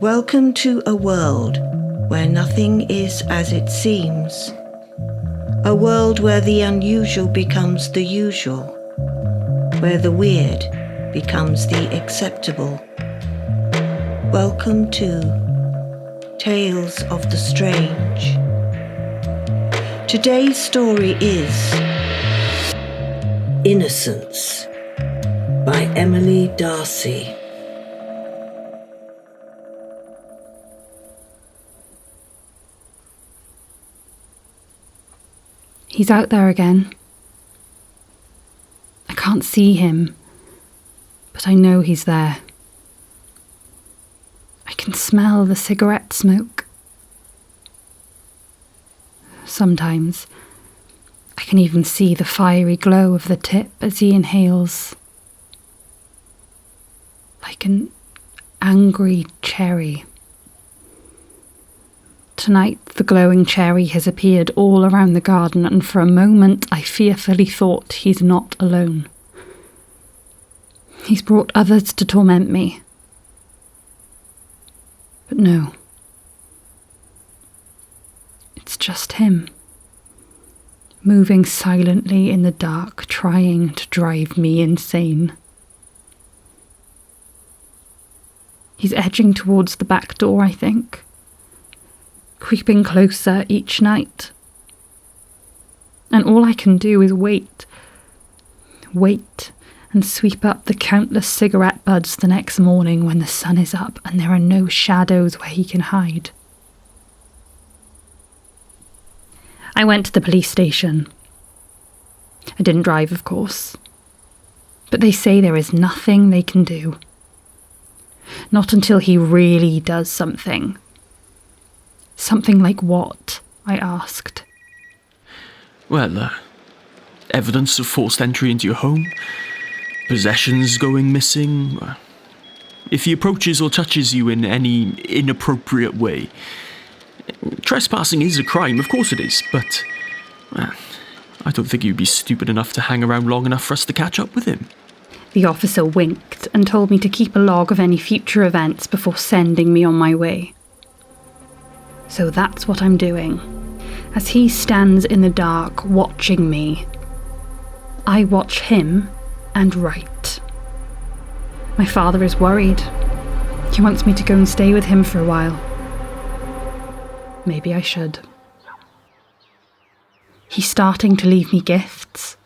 Welcome to a world where nothing is as it seems. A world where the unusual becomes the usual, where the weird becomes the acceptable. Welcome to Tales of the Strange. Today's story is Innocence by Emily Darcy. He's out there again. I can't see him, but I know he's there. I can smell the cigarette smoke. Sometimes I can even see the fiery glow of the tip as he inhales. Like an angry cherry. Tonight, the glowing cherry has appeared all around the garden, and for a moment I fearfully thought he's not alone. He's brought others to torment me. But no. It's just him, moving silently in the dark, trying to drive me insane. He's edging towards the back door, I think. Creeping closer each night. And all I can do is wait and sweep up the countless cigarette butts the next morning when the sun is up and there are no shadows where he can hide. I went to the police station. I didn't drive, of course, but they say there is nothing they can do. Not until he really does something. Something like what? I asked. Well, evidence of forced entry into your home, possessions going missing. If he approaches or touches you in any inappropriate way. Trespassing is a crime, of course it is, but I don't think you'd be stupid enough to hang around long enough for us to catch up with him. The officer winked and told me to keep a log of any future events before sending me on my way. So that's what I'm doing. As he stands in the dark, watching me, I watch him and write. My father is worried. He wants me to go and stay with him for a while. Maybe I should. He's starting to leave me gifts.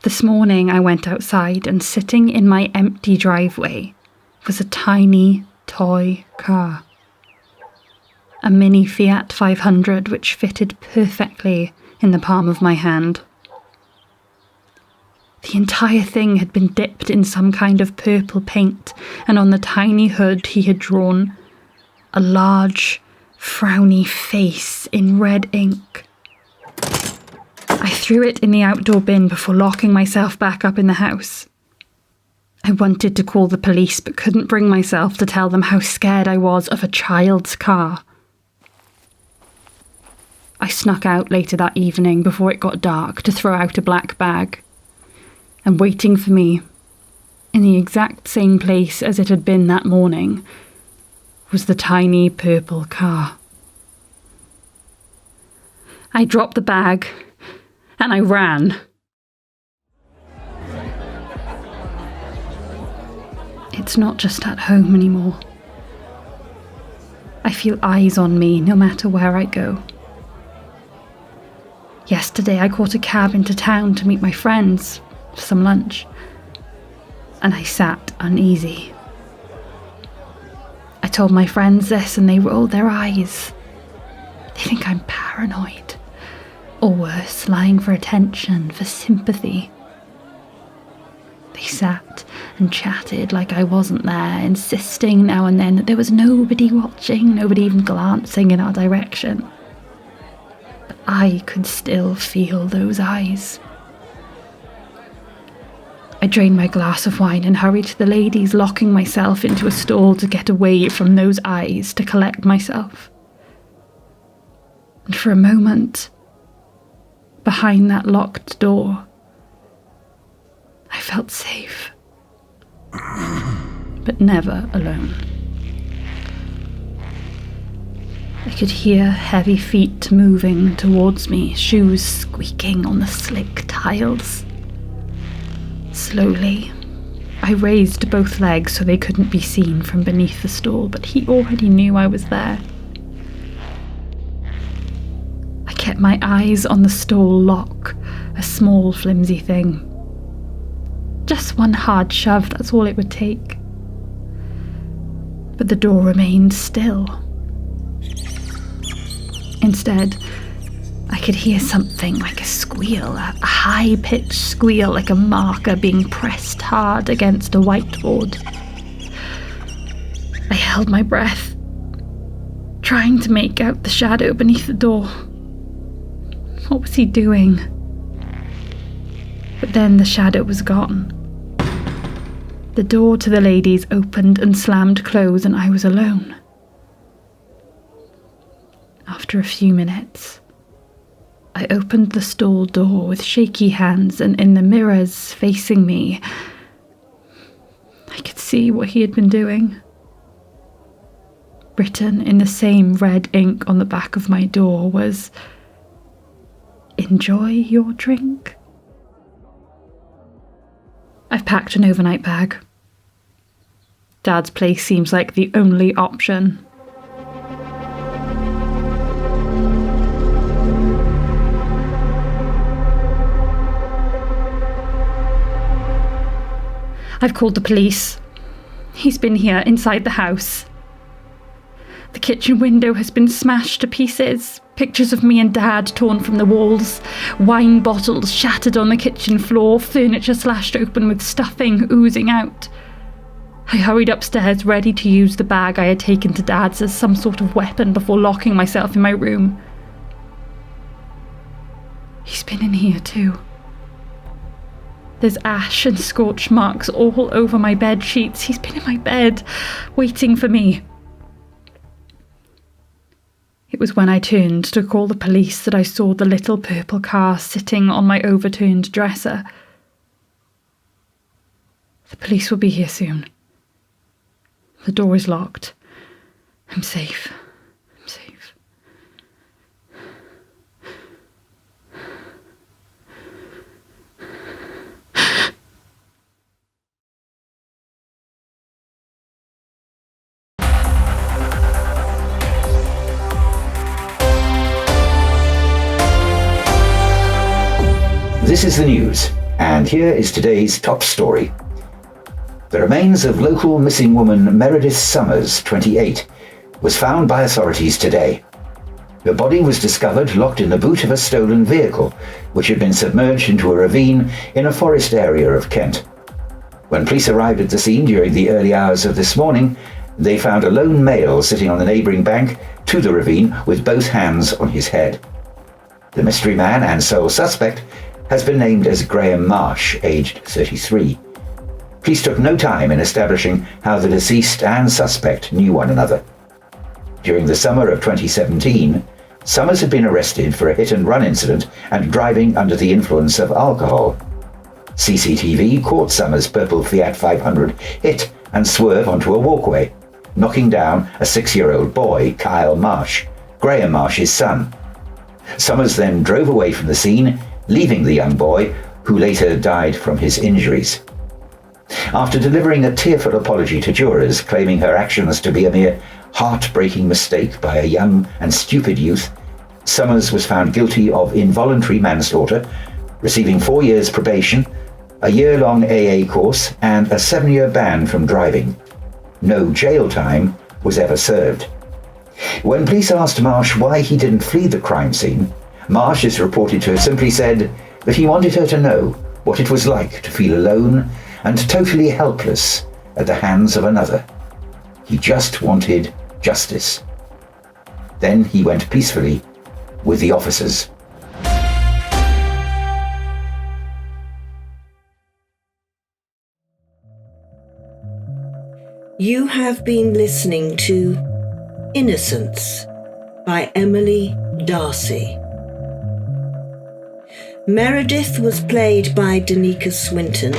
This morning I went outside and sitting in my empty driveway was a tiny toy car. A mini Fiat 500 which fitted perfectly in the palm of my hand. The entire thing had been dipped in some kind of purple paint, and on the tiny hood he had drawn a large, frowny face in red ink. I threw it in the outdoor bin before locking myself back up in the house. I wanted to call the police but couldn't bring myself to tell them how scared I was of a child's car. I snuck out later that evening before it got dark to throw out a black bag. And waiting for me, in the exact same place as it had been that morning, was the tiny purple car. I dropped the bag and I ran. It's not just at home anymore. I feel eyes on me no matter where I go. Yesterday I caught a cab into town to meet my friends for some lunch, and I sat uneasy. I told my friends this and they rolled their eyes. They think I'm paranoid, or worse, lying for attention, for sympathy. They sat and chatted like I wasn't there, insisting now and then that there was nobody watching, nobody even glancing in our direction. I could still feel those eyes. I drained my glass of wine and hurried to the ladies, locking myself into a stall to get away from those eyes, to collect myself. And for a moment, behind that locked door, I felt safe, but never alone. I could hear heavy feet moving towards me, shoes squeaking on the slick tiles. Slowly, I raised both legs so they couldn't be seen from beneath the stall, but he already knew I was there. I kept my eyes on the stall lock, a small, flimsy thing. Just one hard shove, that's all it would take. But the door remained still. Instead, I could hear something like a squeal, a high-pitched squeal like a marker being pressed hard against a whiteboard. I held my breath, trying to make out the shadow beneath the door. What was he doing? But then the shadow was gone. The door to the ladies opened and slammed closed, and I was alone. After a few minutes, I opened the stall door with shaky hands, and in the mirrors facing me, I could see what he had been doing. Written in the same red ink on the back of my door was, "Enjoy your drink." I've packed an overnight bag. Dad's place seems like the only option. I've called the police. He's been here inside the house. The kitchen window has been smashed to pieces. Pictures of me and Dad torn from the walls. Wine bottles shattered on the kitchen floor. Furniture slashed open with stuffing oozing out. I hurried upstairs, ready to use the bag I had taken to Dad's as some sort of weapon before locking myself in my room. He's been in here too. There's ash and scorch marks all over my bed sheets. He's been in my bed, waiting for me. It was when I turned to call the police that I saw the little purple car sitting on my overturned dresser. The police will be here soon. The door is locked. I'm safe. I'm safe. This is the news, and here is today's top story. The remains of local missing woman Meredith Summers, 28, was found by authorities today. Her body was discovered locked in the boot of a stolen vehicle, which had been submerged into a ravine in a forest area of Kent. When police arrived at the scene during the early hours of this morning, they found a lone male sitting on the neighbouring bank to the ravine with both hands on his head. The mystery man and sole suspect has been named as Graham Marsh, aged 33. Police took no time in establishing how the deceased and suspect knew one another. During the summer of 2017, Summers had been arrested for a hit-and-run incident and driving under the influence of alcohol. CCTV caught Summers' purple Fiat 500 hit and swerve onto a walkway, knocking down a 6-year-old boy, Kyle Marsh, Graham Marsh's son. Summers then drove away from the scene, leaving the young boy, who later died from his injuries. After delivering a tearful apology to jurors, claiming her actions to be a mere heartbreaking mistake by a young and stupid youth, Summers was found guilty of involuntary manslaughter, receiving 4 years probation, a year-long AA course, and a 7-year ban from driving. No jail time was ever served. When police asked Marsh why he didn't flee the crime scene, Marsh is reported to have simply said that he wanted her to know what it was like to feel alone and totally helpless at the hands of another. He just wanted justice. Then he went peacefully with the officers. You have been listening to Innocence by Emily Darcy. Meredith was played by Danica Swinton.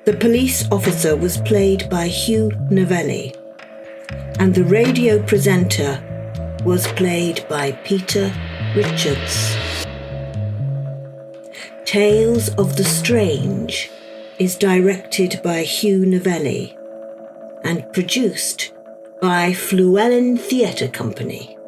The police officer was played by Hugh Novelli. And the radio presenter was played by Peter Richards. Tales of the Strange is directed by Hugh Novelli and produced by Fluellen Theatre Company.